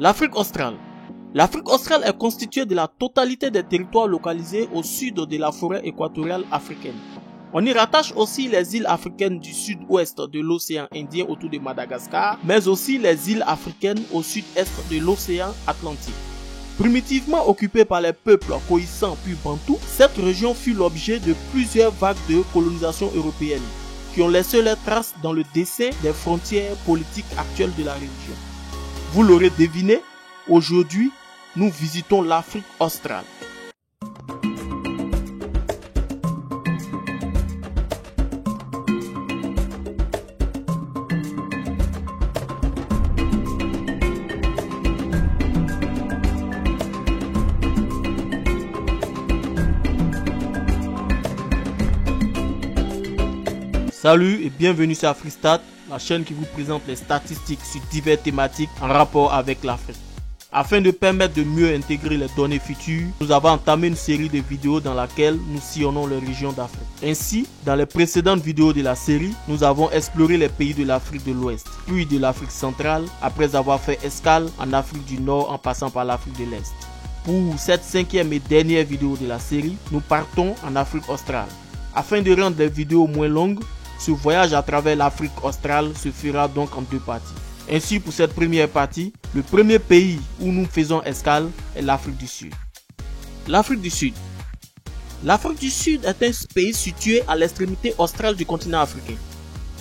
L'Afrique australe. L'Afrique australe est constituée de la totalité des territoires localisés au sud de la forêt équatoriale africaine. On y rattache aussi les îles africaines du sud-ouest de l'océan Indien autour de Madagascar, mais aussi les îles africaines au sud-est de l'océan Atlantique. Primitivement occupée par les peuples Khoisan puis Bantous, cette région fut l'objet de plusieurs vagues de colonisation européenne, qui ont laissé leurs traces dans le dessin des frontières politiques actuelles de la région. Vous l'aurez deviné, aujourd'hui, nous visitons l'Afrique australe. Salut et bienvenue sur AfriStat, la chaîne qui vous présente les statistiques sur diverses thématiques en rapport avec l'Afrique. Afin de permettre de mieux intégrer les données futures, nous avons entamé une série de vidéos dans laquelle nous sillonnons les régions d'Afrique. Ainsi, dans les précédentes vidéos de la série, nous avons exploré les pays de l'Afrique de l'Ouest, puis de l'Afrique centrale, après avoir fait escale en Afrique du Nord en passant par l'Afrique de l'Est. Pour cette cinquième et dernière vidéo de la série, nous partons en Afrique australe. Afin de rendre les vidéos moins longues, ce voyage à travers l'Afrique australe se fera donc en deux parties. Ainsi, pour cette première partie, le premier pays où nous faisons escale est l'Afrique du Sud. L'Afrique du Sud. L'Afrique du Sud est un pays situé à l'extrémité australe du continent africain.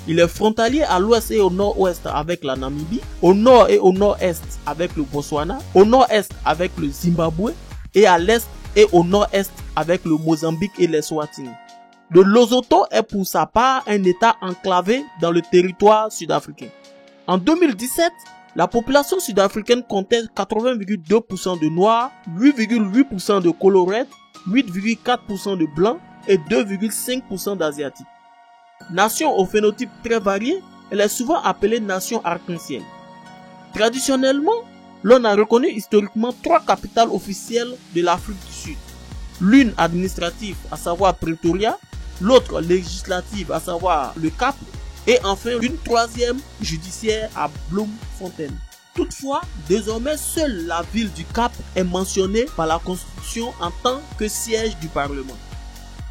Il est frontalier à l'ouest et au nord-ouest avec la Namibie, au nord et au nord-est avec le Botswana, au nord-est avec le Zimbabwe et à l'est et au nord-est avec le Mozambique et l'Eswatini. Le Lesotho est pour sa part un État enclavé dans le territoire sud-africain. En 2017, la population sud-africaine comptait 80,2% de noirs, 8,8% de coloreds, 8,4% de blancs et 2,5% d'asiatiques. Nation au phénotype très varié, elle est souvent appelée nation arc-en-ciel. Traditionnellement, l'on a reconnu historiquement trois capitales officielles de l'Afrique du Sud. L'une administrative, à savoir Pretoria, l'autre législative, à savoir le Cap, et enfin une troisième judiciaire à Bloemfontein. Toutefois, désormais seule la ville du Cap est mentionnée par la Constitution en tant que siège du Parlement.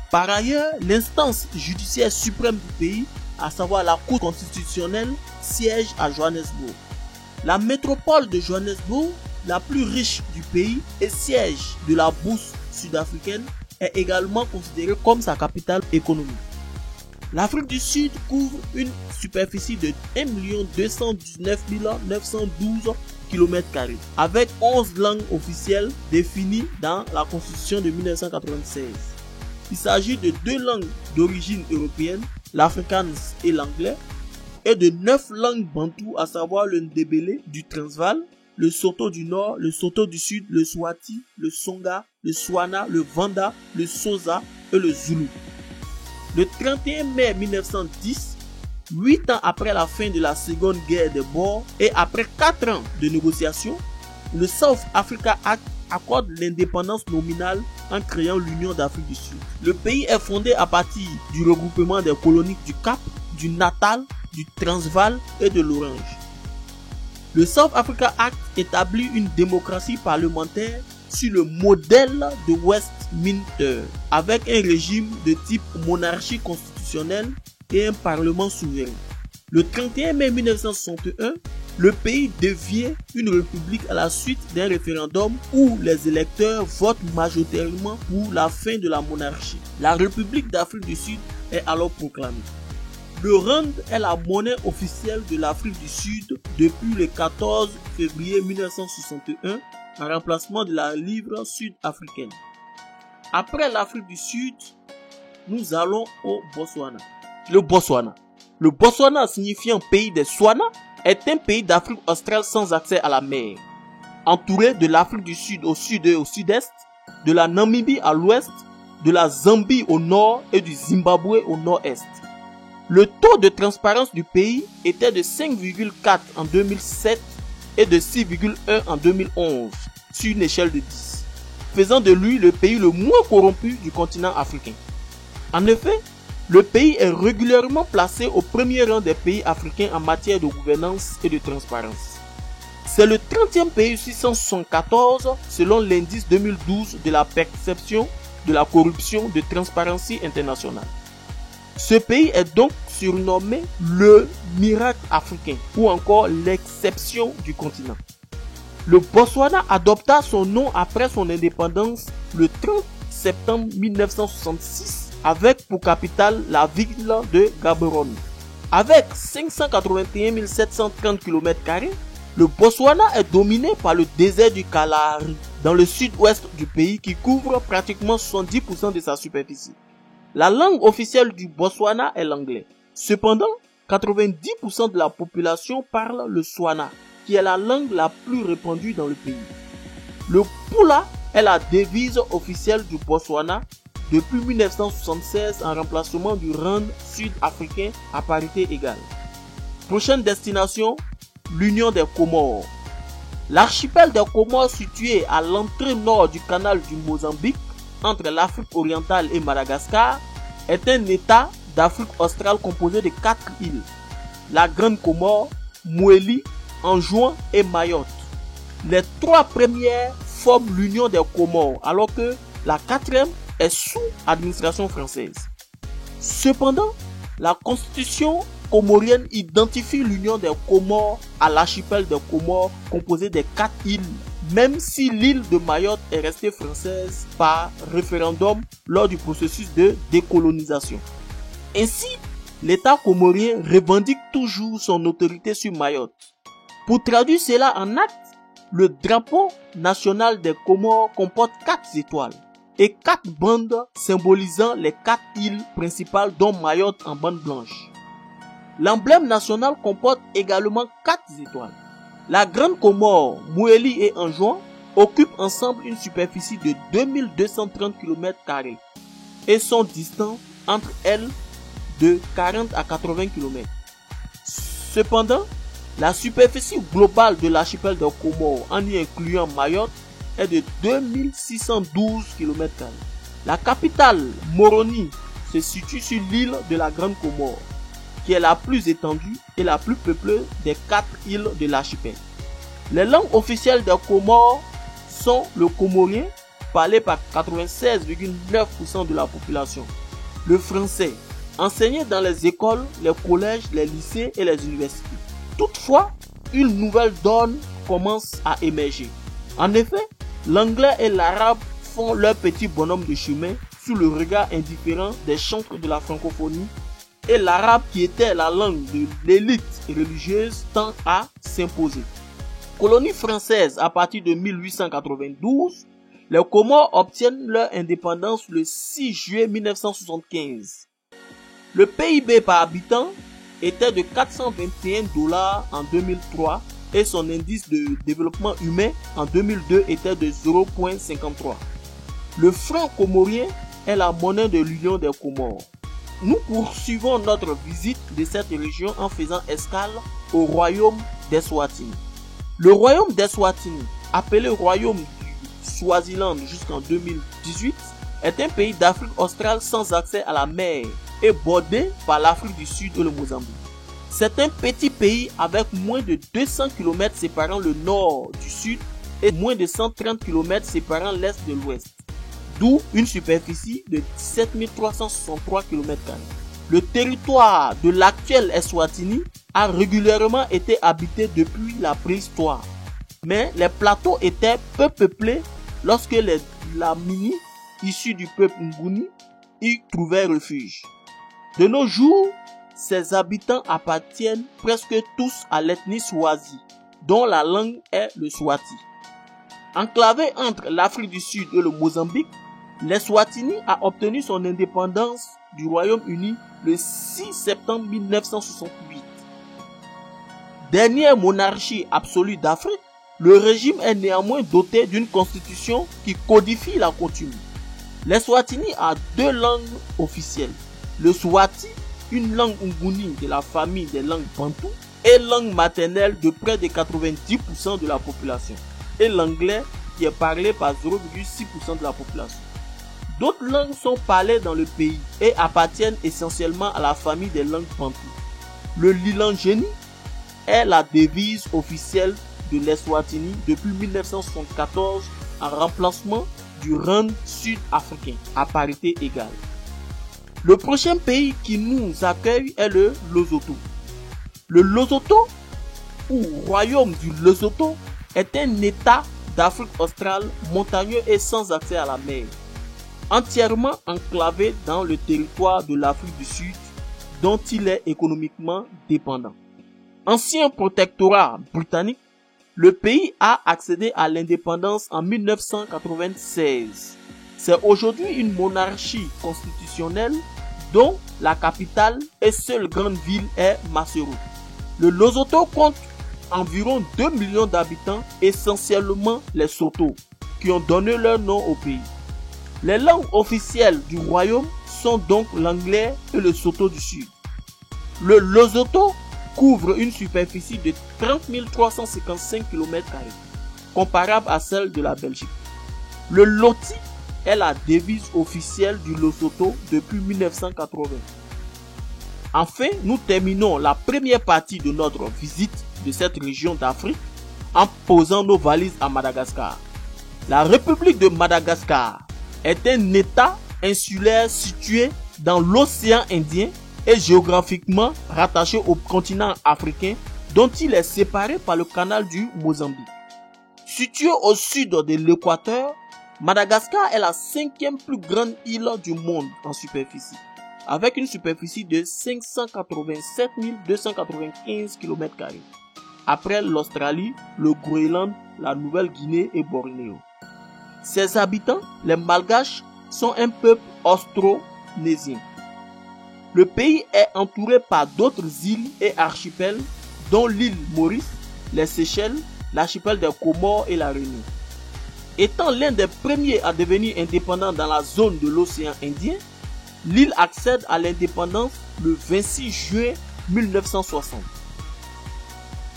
Par ailleurs, l'instance judiciaire suprême du pays, à savoir la Cour constitutionnelle, siège à Johannesburg. La métropole de Johannesburg, la plus riche du pays et siège de la bourse sud-africaine, est également considérée comme sa capitale économique. L'Afrique du Sud couvre une superficie de 1 219 912 km², avec 11 langues officielles définies dans la Constitution de 1996. Il s'agit de deux langues d'origine européenne, l'afrikaans et l'anglais, et de 9 langues bantoues, à savoir le ndebele du Transvaal, le Soto du Nord, le Soto du Sud, le Swati, le Songa, le Swana, le Vanda, le Xhosa et le Zulu. Le 31 mai 1910, 8 ans après la fin de la Seconde Guerre des Boers et après 4 ans de négociations, le South Africa Act accorde l'indépendance nominale en créant l'Union d'Afrique du Sud. Le pays est fondé à partir du regroupement des colonies du Cap, du Natal, du Transvaal et de l'Orange. Le South Africa Act établit une démocratie parlementaire sur le modèle de Westminster, avec un régime de type monarchie constitutionnelle et un parlement souverain. Le 31 mai 1961, le pays devient une république à la suite d'un référendum où les électeurs votent majoritairement pour la fin de la monarchie. La République d'Afrique du Sud est alors proclamée. Le rand est la monnaie officielle de l'Afrique du Sud depuis le 14 février 1961 en remplacement de la livre sud-africaine. Après l'Afrique du Sud, nous allons au Botswana. Le Botswana, signifiant pays des Swana, est un pays d'Afrique australe sans accès à la mer, entouré de l'Afrique du Sud au sud et au sud-est, de la Namibie à l'ouest, de la Zambie au nord et du Zimbabwe au nord-est. Le taux de transparence du pays était de 5,4 en 2007 et de 6,1 en 2011 sur une échelle de 10, faisant de lui le pays le moins corrompu du continent africain. En effet, le pays est régulièrement placé au premier rang des pays africains en matière de gouvernance et de transparence. C'est le 30e pays sur 174 selon l'indice 2012 de la perception de la corruption de Transparency International. Ce pays est donc surnommé le miracle africain ou encore l'exception du continent. Le Botswana adopta son nom après son indépendance le 30 septembre 1966 avec pour capitale la ville de Gaborone. Avec 581 730 km², le Botswana est dominé par le désert du Kalahari dans le sud-ouest du pays qui couvre pratiquement 70% de sa superficie. La langue officielle du Botswana est l'anglais. Cependant, 90% de la population parle le Swana, qui est la langue la plus répandue dans le pays. Le Pula est la devise officielle du Botswana depuis 1976 en remplacement du rand sud-africain à parité égale. Prochaine destination, l'Union des Comores. L'archipel des Comores situé à l'entrée nord du canal du Mozambique entre l'Afrique orientale et Madagascar est un état d'Afrique australe composé de 4 îles. La Grande Comore, Mouéli, Anjouan et Mayotte. Les 3 premières forment l'Union des Comores alors que la 4e est sous administration française. Cependant, la constitution comorienne identifie l'Union des Comores à l'archipel des Comores composé des 4 îles, même si l'île de Mayotte est restée française par référendum lors du processus de décolonisation. Ainsi, l'État comorien revendique toujours son autorité sur Mayotte. Pour traduire cela en actes, le drapeau national des Comores comporte 4 étoiles et 4 bandes symbolisant les 4 îles principales dont Mayotte en bande blanche. L'emblème national comporte également 4 étoiles. La Grande Comore, Mouéli et Anjouan occupent ensemble une superficie de 2230 km² et sont distants entre elles de 40 à 80 km. Cependant, la superficie globale de l'archipel des Comores, en y incluant Mayotte, est de 2612 km². La capitale, Moroni, se situe sur l'île de la Grande Comore, qui est la plus étendue et la plus peuplée des 4 îles de l'archipel. Les langues officielles des Comores sont le comorien, parlé par 96,9% de la population, le français, enseigné dans les écoles, les collèges, les lycées et les universités. Toutefois, une nouvelle donne commence à émerger. En effet, l'anglais et l'arabe font leur petit bonhomme de chemin sous le regard indifférent des chantres de la francophonie et l'arabe qui était la langue de l'élite religieuse tend à s'imposer. Colonie française à partir de 1892, les Comores obtiennent leur indépendance le 6 juillet 1975. Le PIB par habitant était de 421 $ en 2003 et son indice de développement humain en 2002 était de 0,53. Le franc comorien est la monnaie de l'Union des Comores. Nous poursuivons notre visite de cette région en faisant escale au royaume d'Eswatini. Le royaume d'Eswatini, appelé royaume du Swaziland jusqu'en 2018, est un pays d'Afrique australe sans accès à la mer et bordé par l'Afrique du Sud et le Mozambique. C'est un petit pays avec moins de 200 km séparant le nord du sud et moins de 130 km séparant l'est de l'ouest, d'où une superficie de 17 363 km². Le territoire de l'actuel Eswatini a régulièrement été habité depuis la préhistoire, mais les plateaux étaient peu peuplés lorsque les Lamini, issus du peuple Nguni, y trouvaient refuge. De nos jours, ses habitants appartiennent presque tous à l'ethnie Swazi, dont la langue est le Swati. Enclavé entre l'Afrique du Sud et le Mozambique, l'Eswatini a obtenu son indépendance du Royaume-Uni le 6 septembre 1968. Dernière monarchie absolue d'Afrique, le régime est néanmoins doté d'une constitution qui codifie la coutume. L'Eswatini a 2 langues officielles, le Swati, une langue nguni de la famille des langues bantou, et langue maternelle de près de 90% de la population, et l'anglais qui est parlé par 0,6% de la population. D'autres langues sont parlées dans le pays et appartiennent essentiellement à la famille des langues bantou. Le Lilangeni est la devise officielle de l'Eswatini depuis 1974 en remplacement du rand sud-africain à parité égale. Le prochain pays qui nous accueille est le Lesotho. Le Lesotho, ou Royaume du Lesotho, est un État d'Afrique australe montagneux et sans accès à la mer, entièrement enclavé dans le territoire de l'Afrique du Sud, dont il est économiquement dépendant. Ancien protectorat britannique, le pays a accédé à l'indépendance en 1996. C'est aujourd'hui une monarchie constitutionnelle dont la capitale et seule grande ville est Maseru. Le Lesotho compte environ 2 millions d'habitants, essentiellement les Soto, qui ont donné leur nom au pays. Les langues officielles du royaume sont donc l'anglais et le Soto du Sud. Le Lesotho couvre une superficie de 30 355 km², comparable à celle de la Belgique. Le loti est la devise officielle du Lesotho depuis 1980. Enfin, nous terminons la première partie de notre visite de cette région d'Afrique en posant nos valises à Madagascar. La République de Madagascar est un État insulaire situé dans l'océan Indien et géographiquement rattaché au continent africain dont il est séparé par le canal du Mozambique. Situé au sud de l'équateur, Madagascar est la 5e plus grande île du monde en superficie, avec une superficie de 587 295 km², après l'Australie, le Groenland, la Nouvelle-Guinée et Bornéo. Ses habitants, les Malgaches, sont un peuple austronésien. Le pays est entouré par d'autres îles et archipels, dont l'île Maurice, les Seychelles, l'archipel des Comores et la Réunion. Étant l'un des premiers à devenir indépendant dans la zone de l'océan Indien, l'île accède à l'indépendance le 26 juin 1960.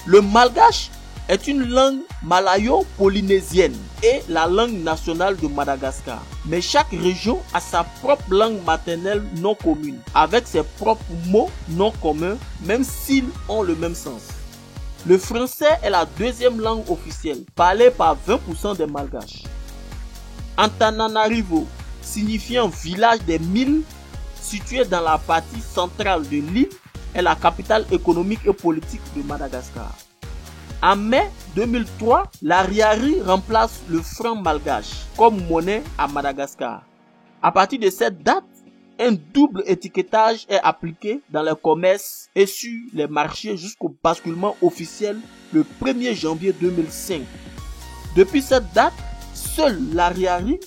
Le malgache est une langue malayo-polynésienne et la langue nationale de Madagascar. Mais chaque région a sa propre langue maternelle non commune, avec ses propres mots non communs, même s'ils ont le même sens. Le français est la 2e langue officielle, parlée par 20% des malgaches. Antananarivo, signifiant village des 1000, situé dans la partie centrale de l'île, est la capitale économique et politique de Madagascar. En mai 2003, la riari remplace le franc malgache comme monnaie à Madagascar. À partir de cette date, un double étiquetage est appliqué dans le commerce et sur les marchés jusqu'au basculement officiel le 1er janvier 2005. Depuis cette date, seule la riari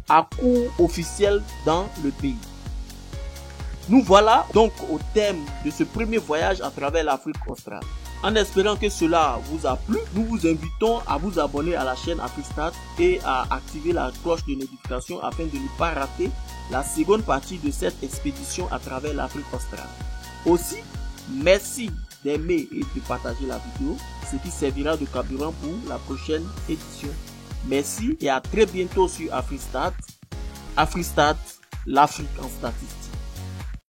a cours officiel dans le pays. Nous voilà donc au thème de ce premier voyage à travers l'Afrique australe. En espérant que cela vous a plu, nous vous invitons à vous abonner à la chaîne AfriStat et à activer la cloche de notification afin de ne pas rater la seconde partie de cette expédition à travers l'Afrique australe. Aussi, merci d'aimer et de partager la vidéo, ce qui servira de carburant pour la prochaine édition. Merci et à très bientôt sur AfriStat. AfriStat, l'Afrique en statistique.